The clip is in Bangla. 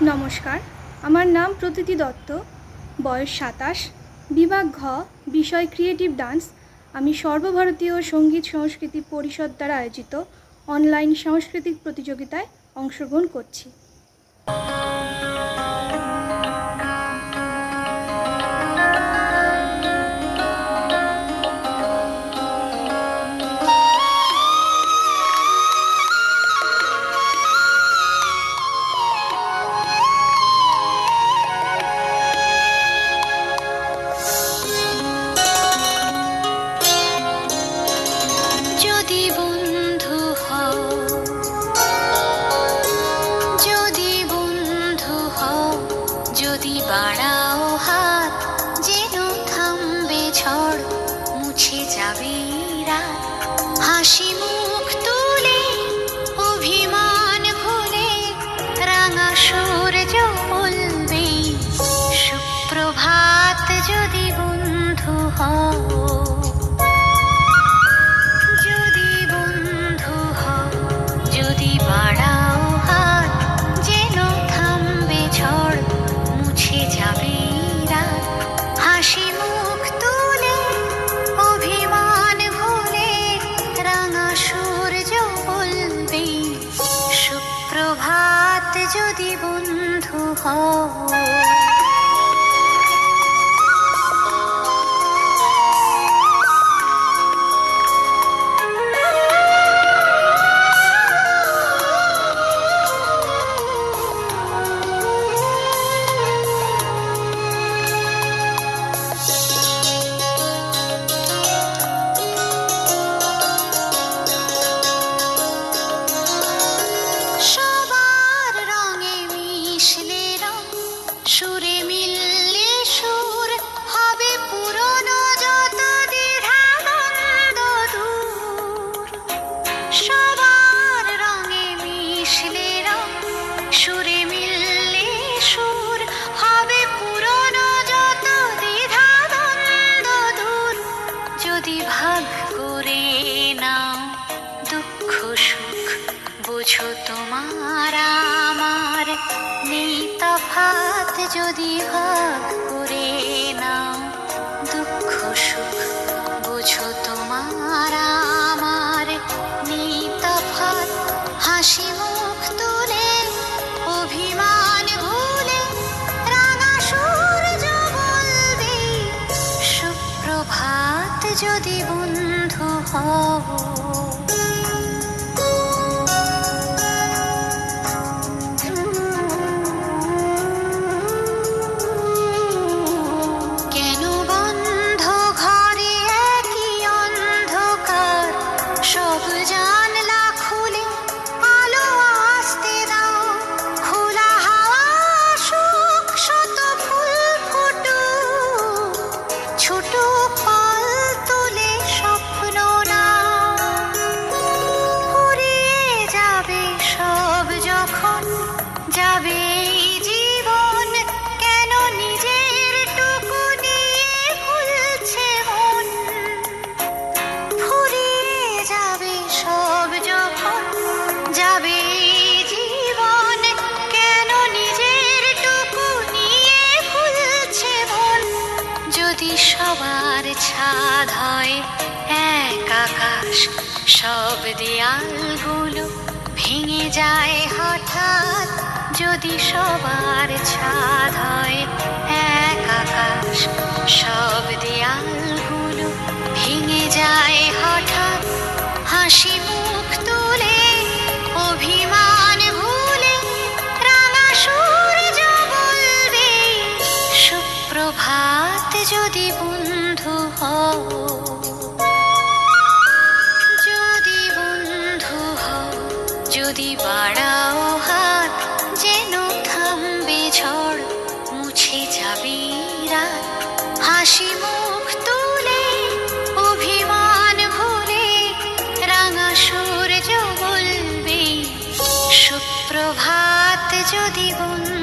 নমস্কার, আমার নাম প্রতীতি দত্ত, বয়স ২৭, বিভাগ ঘ, বিষয় ক্রিয়েটিভ ডান্স। আমি সর্বভারতীয় সঙ্গীত সংস্কৃতি পরিষদ দ্বারা আয়োজিত অনলাইন সাংস্কৃতিক প্রতিযোগিতায় অংশগ্রহণ করছি। যদি বাড়াও হাত, যেন থামবে ঝড়, মুছে যাবে রাত। হাসি মুখ তুলে, অভিমান ভুলে, রাঙা সূর্য বলবে সুপ্রভাত। যদি বন্ধু হও, যদি বন্ধু হও, যদি বাড়াও হাত, যেন থামবে ঝড়, মুছে যাবে রাত। হাসি মুখ তুলে, অভিমান ভুলে, রাঙা সূর্য বলবে সুপ্রভাত। যদি বন্ধু হও, সুরে মিললে সুর হবে পুরনো যত দ্বিধাদ্বন্দ্ব দূর। সবার রঙে মিশলে রং, সুরে মিললে সুর হবে পুরনো যত দ্বিধাদ্বন্দ্ব দূর। যদি ভাগ করে নাও দুঃখ সুখ, বোঝো তোমার আমার নেই তফাৎ। যদি ভাগ করে নাও দুঃখ সুখ, বোঝো তোমার আমার নেই তফাৎ। হাসি মুখ তুলে, অভিমান ভুলে, রাঙা সূর্য বলবে সুপ্রভাত। যদি বন্ধু হও, ছোট পাল তুলে স্বপ্ন নাও, ফুরিয়ে যাবে সব যখন যাবে জীবন। কেন নিজের টুকু নিয়ে ভুলছে মন? ফুরিয়ে যাবে সব যখন যাবে জীবন। কেন নিজের টুকু নিয়ে ভুলছে মন? যদি সবার ছাদ হয় এক আকাশ, সব দেয়ালগুলো ভেঙে যায় হঠাৎ। যদি সবার ছাদ হয় এক আকাশ, সব দেয়ালগুলো ভেঙে যায় হঠাৎ। হাসি মুখ তুলে, অভিমান ভুলে, রাঙা সূর্য বলবে সুপ্রভাত। যদি বন্ধু হও, যদি বন্ধু হও, যদি বাড়াও হাত, যেন থামবে ঝড়, মুছে যাবে রাত। হাসি মুখ তুলে, অভিমান ভুলে, রাঙা সূর্য বলবে সুপ্রভাত। যদি বন্ধু